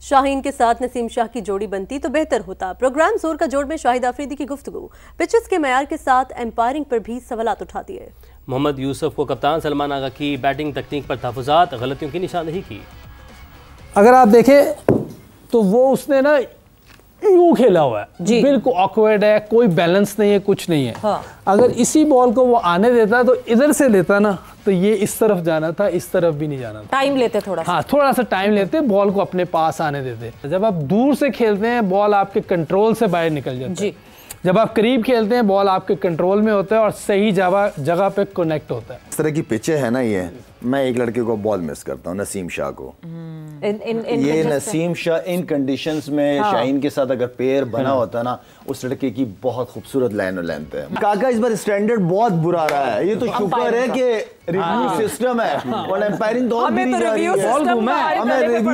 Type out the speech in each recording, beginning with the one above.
शाहीन के साथ नसीम शाह की जोड़ी बनती तो बेहतर होता। प्रोग्राम जोर का जोड़ में शाहिद आफरीदी की गुफ्तगू, पिचेस के मयार के साथ एम्पायरिंग पर भी सवालात उठा दिए। मोहम्मद यूसुफ को कप्तान सलमान आगा की बैटिंग तकनीक पर तहफ़्फ़ुज़ात, गलतियों की निशानदेही की। अगर आप देखें तो वो उसने ना यूं खेला हुआ है, बिल्कुल ऑकवर्ड है, कोई बैलेंस नहीं है, कुछ नहीं है। हाँ। अगर इसी बॉल को वो आने देता तो इधर से लेता ना तो ये इस तरफ जाना था, इस तरफ भी नहीं जाना था। टाइम लेते थोड़ा सा। हाँ, थोड़ा सा टाइम लेते, बॉल को अपने पास आने देते। जब आप दूर से खेलते हैं बॉल आपके कंट्रोल से बाहर निकल जाती है। जब आप करीब खेलते हैं बॉल आपके कंट्रोल में होता है और सही जगह पे कनेक्ट होता है। इस तरह की पिचे है ना, ये मैं एक लड़के को बॉल मिस करता हूँ, नसीम शाह को। ये नसीम शाह इन कंडीशंस में शाहीन के साथ अगर पेयर बना होता ना, उस लड़के की बहुत खूबसूरत लाइन और लेंथ है। काका इस बार स्टैंडर्ड बहुत बुरा रहा है, ये तो शुक्र है कि रिव्यू सिस्टम है और एम्पायरिंग तो हमें रिव्यू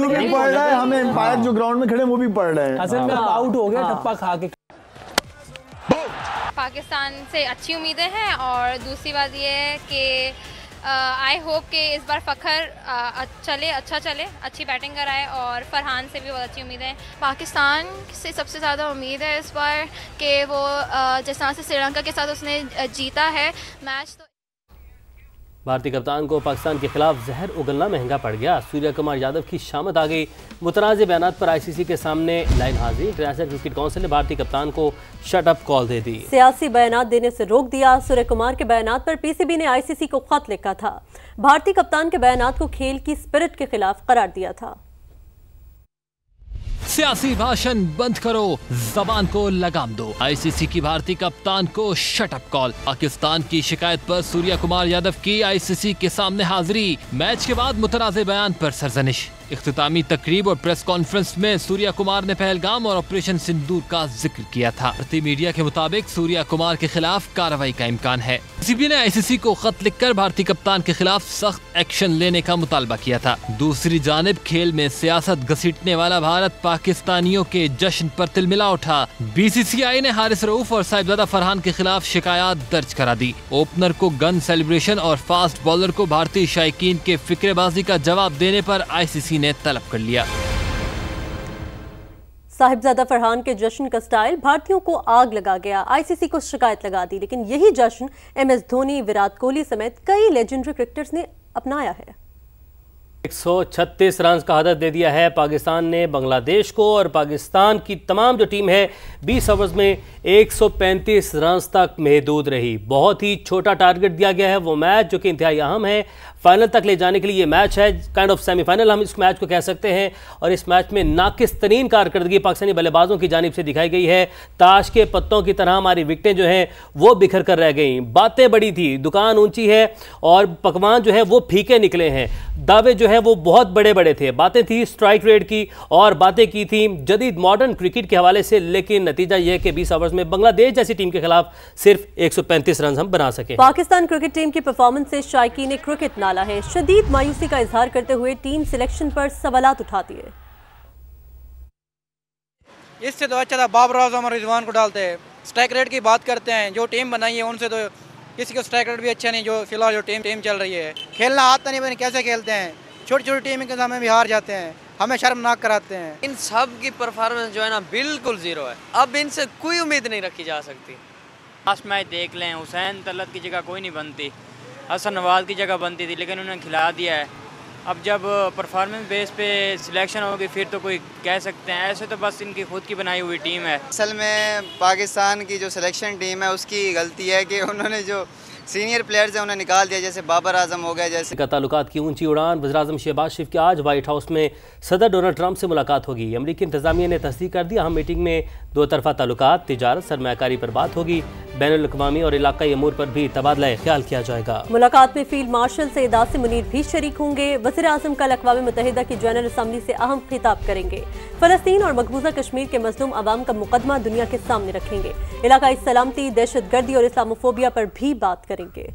भी पढ़ रहा है, हमें एम्पायर जो ग्राउंड में खड़े वो भी पढ़ रहे हैं। असल में आउट हो गया ठप्पा खा के। पाकिस्तान से अच्छी उम्मीदें हैं और दूसरी बात ये है कि आई होप कि इस बार फ़खर अच्छा चले, अच्छी बैटिंग कराए और फरहान से भी बहुत अच्छी उम्मीदें हैं। पाकिस्तान से सबसे ज़्यादा उम्मीद है इस बार कि वो जिस तरह से श्रीलंका के साथ उसने जीता है मैच। तो भारतीय कप्तान को पाकिस्तान के खिलाफ जहर उगलना महंगा पड़ गया। सूर्य कुमार यादव की शामत आ गई। मुतनाज़ बयानात पर आईसीसी के सामने लाइन हाजिर। इंटरनेशनल क्रिकेट काउंसिल ने भारतीय कप्तान को शट अप कॉल दे दी। सियासी बयानात देने से रोक दिया। सूर्य कुमार के बयानात पर पीसीबी ने आईसीसी को खत लिखा था। भारतीय कप्तान के बयानात को खेल की स्पिरिट के खिलाफ करार दिया था। सियासी भाषण बंद करो, जबान को लगाम दो। आईसीसी की भारतीय कप्तान को शट अप कॉल। पाकिस्तान की शिकायत पर सूर्य कुमार यादव की आईसीसी के सामने हाजिरी। मैच के बाद मुतनाज़े बयान पर सरजनिश। इख्तितामी तकरीब और प्रेस कॉन्फ्रेंस में सूर्य कुमार ने पहलगाम और ऑपरेशन सिंदूर का जिक्र किया था। भारतीय मीडिया के मुताबिक सूर्य कुमार के खिलाफ कार्रवाई का इम्कान है। पीसीबी ने आईसीसी को खत लिखकर भारतीय कप्तान के खिलाफ सख्त एक्शन लेने का मुतालबा किया था। दूसरी जानिब खेल में सियासत घसीटने वाला भारत पाकिस्तानियों के जश्न पर तिलमिला उठा। बीसीसीआई ने हारिस रऊफ और साहिबजादा फरहान के खिलाफ शिकायत दर्ज करा दी। ओपनर को गन सेलिब्रेशन और फास्ट बॉलर को भारतीय शायकीन के फिक्रेबाजी का जवाब देने पर आईसीसी ने तलब कर लिया। साहिबजादा फरहान के जश्न का स्टाइल भारतीयों को आग लगा गया। आईसीसी को शिकायत लगा दी, लेकिन यही जश्न एमएस धोनी, विराट कोहली समेत कई लेजेंडरी क्रिकेटर्स ने अपनाया है। 136 रन का हदफ दे दिया है पाकिस्तान ने बांग्लादेश को और पाकिस्तान की तमाम जो टीम है 20 ओवर्स में 135 रन तक महदूद रही। बहुत ही छोटा टारगेट दिया गया है। वो मैच जो कि इंतहाई अहम है, फाइनल तक ले जाने के लिए ये मैच है, काइंड ऑफ सेमीफाइनल हम इस मैच को कह सकते हैं। और इस मैच में नाकिस तरीन कारकर्दगी पाकिस्तानी बल्लेबाजों की जानिब से दिखाई गई है। ताश के पत्तों की तरह हमारी विकेटें जो हैं वो बिखर कर रह गई। बातें बड़ी थी, दुकान ऊंची है और पकवान जो है वो फीके निकले हैं। दावे जो है वो बहुत बड़े बड़े थे। बातें थी स्ट्राइक रेट की और बातें की थी जदीद मॉडर्न क्रिकेट के हवाले से, लेकिन नतीजा यह है कि 20 ओवर्स में बांग्लादेश जैसी टीम के खिलाफ सिर्फ 135 रन हम बना सके। पाकिस्तान क्रिकेट टीम की परफॉर्मेंस से शायकीन क्रिकेट नाला है। शदीद मायूसी का इजहार करते हुए टीम सिलेक्शन पर सवालात उठाती है। इससे तो अच्छा था बाबर आजम और रिजवान को डालते हैं। स्ट्राइक रेट की बात करते हैं, जो टीम बनाई है उनसे तो किसी को स्ट्राइक रेट भी अच्छा नहीं। जो फिलहाल जो टीम चल रही है, खेलना आता नहीं, पता कैसे खेलते हैं। छोटी छोटी टीम के सामने भी हार जाते हैं, हमें शर्मनाक कराते हैं। इन सब की परफॉर्मेंस जो है ना बिल्कुल जीरो है। अब इनसे कोई उम्मीद नहीं रखी जा सकती। लास्ट मैच देख लें, हुसैन तलत की जगह कोई नहीं बनती, हसन नवाज की जगह बनती थी, लेकिन उन्होंने खिला दिया है। अब जब परफॉर्मेंस बेस पे सिलेक्शन होगी फिर तो कोई कह सकते हैं। ऐसे तो बस इनकी खुद की बनाई हुई टीम है। असल में पाकिस्तान की जो सिलेक्शन टीम है उसकी गलती है कि उन्होंने जो सीनियर प्लेयर्स हैं उन्हें निकाल दिया, जैसे बाबर आजम हो गया। जैसे का ताल्लुकात की ऊंची उड़ान। वज़ीर-ए-आज़म शहबाज शरीफ की आज व्हाइट हाउस में सदर डोनाल्ड ट्रंप से मुलाकात होगी। अमरीकी इंतजामिया ने तस्दीक कर दी। अहम मीटिंग में दो तरफा ताल्लुकात, तिजारत, सरमायाकारी पर बात होगी। बैनुल-अक़वामी और इलाकाई अमूर पर भी तबादला ख्याल किया जाएगा। मुलाकात में फील्ड मार्शल सैयद आसिम मुनीर भी शरीक होंगे। वज़ीर-ए-आज़म कल अक़वाम मुत्तहिदा की जनरल असम्बली से अहम खिताब करेंगे। फ़लस्तीन और मकबूजा कश्मीर के मज़लूम अवाम का मुकदमा दुनिया के सामने रखेंगे। इलाकाई सलामती, दहशतगर्दी और इस्लामोफोबिया पर भी बात करेंगे।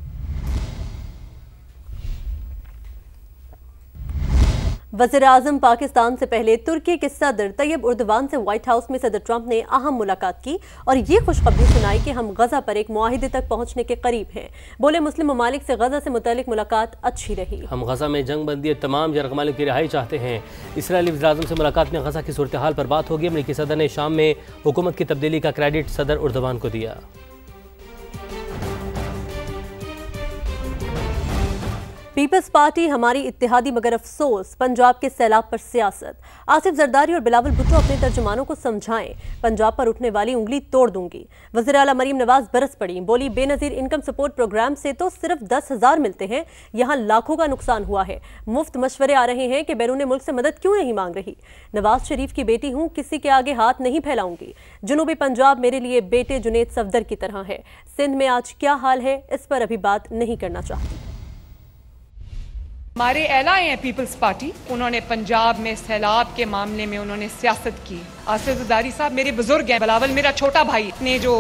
वज़ीर-ए-आज़म पाकिस्तान से पहले तुर्की के सदर तैयब उर्दवान से व्हाइट हाउस में सदर ट्रंप ने अहम मुलाकात की और ये खुशखबरी सुनाई कि हम गजा पर एक मुआहिदे तक पहुंचने के करीब हैं। बोले मुस्लिम ममालिक से गजा से मुतालिक मुलाकात अच्छी रही। हम गजा में जंग बंदी तमाम यरगमालिक की रिहाई चाहते हैं। इसराइली वज़ीर-ए-आज़म से मुलाकात में गजा की सूरत हाल पर बात होगी। अमरीकी सदर ने शाम में हुकूमत की तब्दीली का क्रेडिट सदर उर्दवान को दिया। पीपल्स पार्टी हमारी इत्तेहादी मगर अफसोस, पंजाब के सैलाब पर सियासत। आसिफ जरदारी और बिलावल भुट्टो अपने तर्जुमानों को समझाएं, पंजाब पर उठने वाली उंगली तोड़ दूंगी। वज़ीर आला मरीम नवाज बरस पड़ी, बोली बेनज़ीर इनकम सपोर्ट प्रोग्राम से तो सिर्फ 10,000 मिलते हैं, यहाँ लाखों का नुकसान हुआ है। मुफ्त मशवरे आ रहे हैं कि बैरून मुल्क से मदद क्यों नहीं मांग रही। नवाज शरीफ की बेटी हूँ, किसी के आगे हाथ नहीं फैलाऊंगी। जनूबी पंजाब मेरे लिए बेटे जुनेद सफदर की तरह है। सिंध में आज क्या हाल है, इस पर अभी बात नहीं करना चाहती। हमारे एलाए हैं पीपल्स पार्टी, उन्होंने पंजाब में सैलाब के मामले में उन्होंने सियासत की। आसिफ जरदारी साहब मेरे बुजुर्ग हैं, बिलावल मेरा छोटा भाई ने जो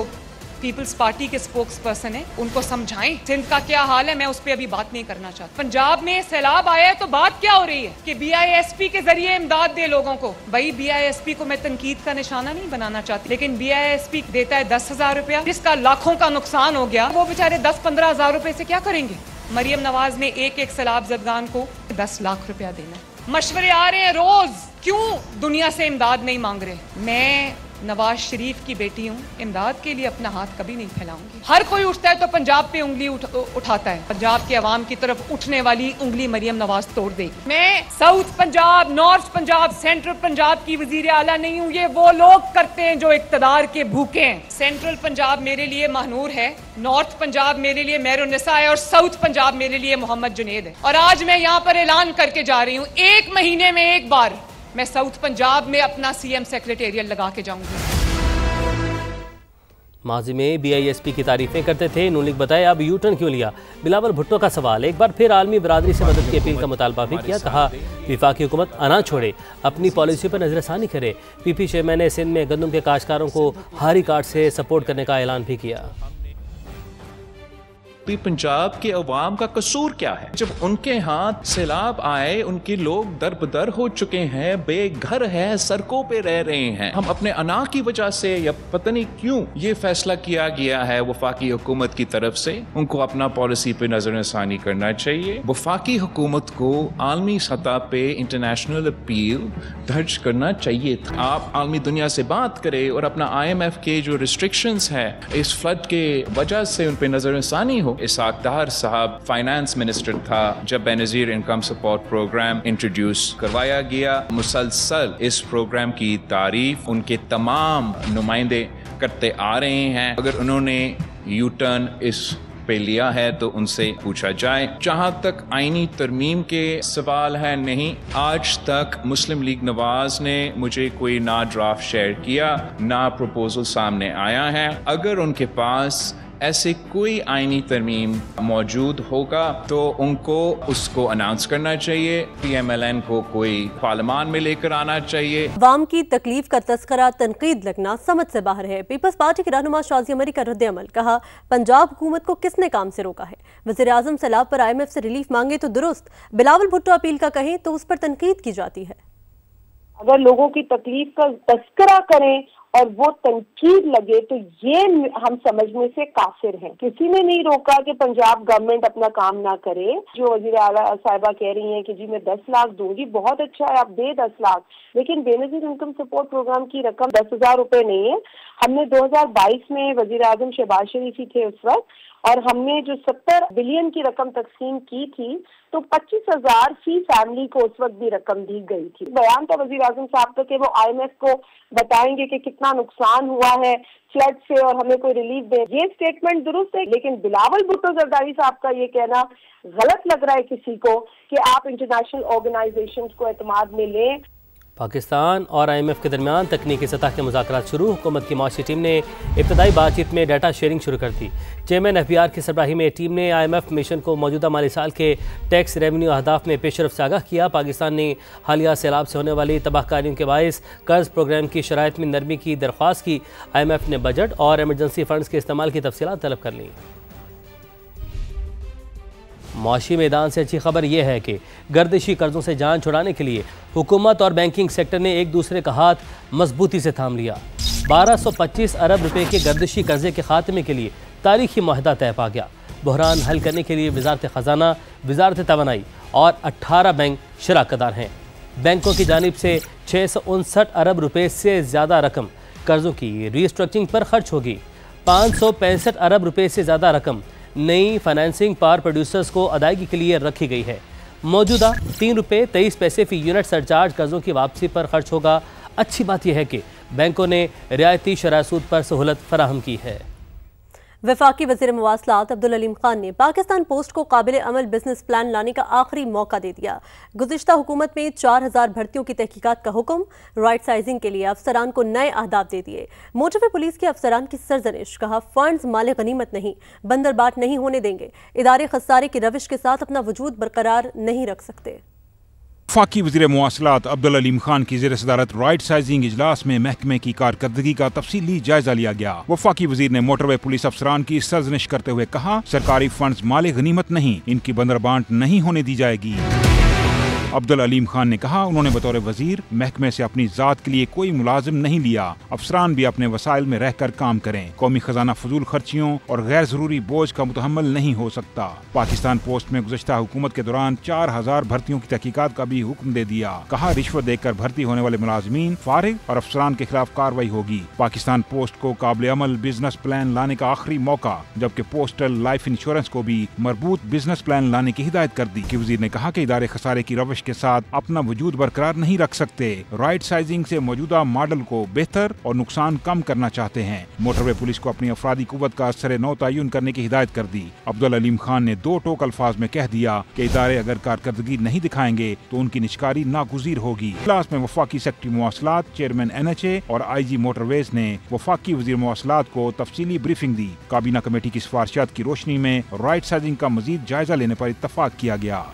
पीपल्स पार्टी के स्पोक्स पर्सन है उनको समझाएं सिंध का क्या हाल है। मैं उस पर अभी बात नहीं करना चाहता। पंजाब में सैलाब आया है तो बात क्या हो रही है कि BISP के जरिए इमदाद दे लोगों को। भाई BISP को मैं तनकीद का निशाना नहीं बनाना चाहती, लेकिन BISP देता है 10,000 रुपया, जिसका लाखों का नुकसान हो गया। वो बेचारे 10-15 हज़ार रुपए से क्या करेंगे। मरियम नवाज ने एक सैलाब ज़दगान को 10 लाख रुपया देना। मशवरे आ रहे हैं रोज, क्यों दुनिया से इमदाद नहीं मांग रहे। मैं नवाज शरीफ की बेटी हूँ, इमदाद के लिए अपना हाथ कभी नहीं फैलाऊंगी। हर कोई उठता है तो पंजाब पे उंगली उठाता है। पंजाब के अवाम की तरफ उठने वाली उंगली मरियम नवाज तोड़ देगी। मैं south Punjab, north Punjab, central Punjab की वजीर आला नहीं हूँ। ये वो लोग करते हैं जो इक्तदार के भूखे हैं। सेंट्रल पंजाब मेरे लिए महनूर है, नॉर्थ पंजाब मेरे लिए मेहरुन्निसा है और साउथ पंजाब मेरे लिए मोहम्मद जुनेद है। और आज मैं यहाँ पर ऐलान करके जा रही हूँ, 1 महीने में एक बार मैं साउथ पंजाब में अपना CM सेक्रेटेरियल लगा के जाऊंगी। माजी में BISP की तारीफें करते थे नून लीग, बताए अब यूटर्न क्यों लिया। बिलावल भुट्टो का सवाल, एक बार फिर आलमी बरादरी से मदद की अपील का मुतालबा भी किया। कहा विफाकी हुकूमत अना छोड़े, अपनी पॉलिसी पर नजरसानी करे। PP चेयरमैन ने सिंध में गंदम के काश्तकारों को हारी कार्ड से सपोर्ट करने का ऐलान भी किया। पंजाब के अवाम का कसूर क्या है? जब उनके हाथ सैलाब आए, उनके लोग दरबदर हो चुके हैं, बेघर है, सड़कों पे रह रहे हैं। हम अपने अना की वजह से या पता नहीं क्यों ये फैसला किया गया है वफाकी हुकूमत की तरफ से, उनको अपना पॉलिसी पे नजरसानी करना चाहिए। वफाकी हुकूमत को आलमी सतह पे इंटरनेशनल अपील दर्ज करना चाहिए था। आप आलमी दुनिया से बात करें और अपना IMF के जो रिस्ट्रिक्शंस है इस फ्लड के वजह से उन पे नजरसानी हो। इसाक दार साहब फाइनेंस मिनिस्टर था जब Benazir income support program introduce करवाया गया। मुसलसल इस प्रोग्राम की तारीफ उनके तमाम नुमाइंदे करते आ रहे हैं। अगर उन्होंने यू टर्न इस पे लिया है तो उनसे पूछा जाए। जहां तक आईनी तरमीम के सवाल है, नहीं, आज तक मुस्लिम लीग नवाज ने मुझे कोई ना ड्राफ्ट शेयर किया, ना प्रपोजल सामने आया है। अगर उनके पास ऐसे कोई आईनी तरमीम मौजूद होगा तो उनको उसको अनाउंस करना चाहिए। PMLN को कोई पार्लियामान में लेकर आना चाहिए। अवाम की तकलीफ का तस्करा तनकीद लगना समझ से बाहर है। पीपल्स पार्टी के रहनुमा शाजी अमरी का रद्द अमल, कहा पंजाब हुकूमत को किसने काम से रोका है। वज़ीर आज़म सैलाब पर IMF से रिलीफ मांगे तो दुरुस्त, बिलावल भुट्टो अपील का कहें तो उस पर तनकीद की जाती है। अगर लोगों की तकलीफ का तस्करा करें और वो तनकीद लगे तो ये हम समझने से काफिर हैं। किसी ने नहीं रोका कि पंजाब गवर्नमेंट अपना काम ना करे। जो वज़ीर आला साहिबा कह रही हैं कि जी मैं 10 लाख दूंगी, बहुत अच्छा है, आप दे 10 लाख, लेकिन बेनज़ीर इनकम सपोर्ट प्रोग्राम की रकम 10,000 रुपए नहीं है। हमने 2022 में वज़ीर आज़म शहबाज शरीफ ही थे उस वक्त, और हमने जो 70 बिलियन की रकम तकसीम की थी तो 25,000 फी फैमिली को उस वक्त भी रकम दी गई थी। बयान था वज़ीर आज़म साहब का कि वो IMF को बताएंगे कि कितना नुकसान हुआ है फ्लड से और हमें कोई रिलीफ दे। ये स्टेटमेंट दुरुस्त है, लेकिन बिलावल भुट्टो जरदारी साहब का ये कहना गलत लग रहा है किसी को कि आप इंटरनेशनल ऑर्गेनाइजेशंस को एतमाद में लें। पाकिस्तान और IMF के दरमियान तकनीकी सतह के मुज़ाकरात शुरू। हुकूमत की माशी टीम ने इब्तदाई बातचीत में डाटा शेयरिंग शुरू कर दी। चेयरमैन FBR की सरबराही में टीम ने IMF मिशन को मौजूदा माली साल के टैक्स रेवेन्यू अहदाफ में पेशरफ से आगाह किया। पाकिस्तान ने हालिया सैलाब से होने वाली तबाहकारियों के बायस कर्ज प्रोग्राम की शराइत में नरमी की दरख्वास्त की। IMF ने बजट और एमरजेंसी फंड्स के इस्तेमाल की तफसीलात तलब कर ली। मुआशी मैदान से अच्छी खबर यह है कि गर्दिशी कर्जों से जान छुड़ाने के लिए हुकूमत और बैंकिंग सेक्टर ने एक दूसरे का हाथ मजबूती से थाम लिया। 1225 अरब रुपए के गर्दिशी कर्जे के खात्मे के लिए तारीखी मुआहदा तय पा गया। बहरान हल करने के लिए वजारत खजाना, वजारत तवानाई और 18 बैंक शराकतदार हैं। बैंकों की जानिब से 659 अरब रुपए से ज़्यादा रकम कर्जों की रीस्ट्रक्चरिंग पर खर्च होगी। 565 अरब रुपए से ज़्यादा रकम नई फाइनेंसिंग पावर प्रोड्यूसर्स को अदायगी के लिए रखी गई है। मौजूदा 3 रुपये 23 पैसे फी यूनिट सरचार्ज कर्जों की वापसी पर खर्च होगा। अच्छी बात यह है कि बैंकों ने रियायती शरह सूद पर सहूलत फराहम की है। वफाकी वज़ीर मवासलात अब्दुल अलीम खान ने पाकिस्तान पोस्ट को काबिल अमल बिजनेस प्लान लाने का आखिरी मौका दे दिया। गुज़िश्ता हुकूमत में 4000 भर्तियों की तहकीकात का हुक्म, राइट साइजिंग के लिए अफसरान को नए अहदाफ दे दिए। मोटरवे पुलिस के अफसरान की सरजनिश, कहा फंड्स माले गनीमत नहीं, बंदरबाट नहीं होने देंगे। इदारे खसारे की रविश के साथ अपना वजूद बरकरार नहीं रख सकते। वफाकी वज़ीर मवासलात अब्दुल अलीम खान की ज़ेर सदारत राइट साइजिंग इजलास में महकमे की कारकर्दगी का तफसीली जायजा लिया गया। वफाकी वज़ीर ने मोटरवे पुलिस अफसरान की सरजनिश करते हुए कहा, सरकारी फंड्स माले गनीमत नहीं, इनकी बंदरबांट नहीं होने दी जाएगी। अब्दुल अलीम खान ने कहा, उन्होंने बतौर वजीर महकमे से अपनी जात के लिए कोई मुलाजिम नहीं लिया। अफसरान भी अपने वसाइल में रहकर काम करें। कौमी खजाना फजूल खर्चियों और गैर जरूरी बोझ का मुतहम्मल नहीं हो सकता। पाकिस्तान पोस्ट में गुज़श्ता हुकूमत के दौरान 4000 भर्तियों की तहकीकात का भी हुक्म दे दिया। कहा, रिश्वत देकर भर्ती होने वाले मुलाजमीन, फारिग और अफसरान के खिलाफ कार्रवाई होगी। पाकिस्तान पोस्ट को काबिल अमल बिजनेस प्लान लाने का आखिरी मौका, जबकि पोस्टल लाइफ इंश्योरेंस को भी मरबूत बिजनेस प्लान लाने की हिदायत कर दी। वजीर ने कहा कि इदारे खसारे की रविश के साथ अपना वजूद बरकरार नहीं रख सकते। राइट साइजिंग से मौजूदा मॉडल को बेहतर और नुकसान कम करना चाहते हैं। मोटरवे पुलिस को अपनी अफरादी कुव्वत का असर नौ तयन करने की हिदायत कर दी। अब्दुल अलीम खान ने 2 टोक अल्फाज में कह दिया कि इदारे अगर कारकर्दगी नहीं दिखाएंगे तो उनकी निष्कारी नागुज़ीर होगी। इजलास में वफाकी सेक्रेटरी मवासलात, चेयरमैन NHA और IG मोटरवेज ने वफाकी वज़ीर मवासलात को तफसीली ब्रीफिंग दी। काबीना कमेटी की सिफारिशात की रोशनी में राइट साइजिंग का मजीद जायजा लेने पर इत्तफाक किया गया।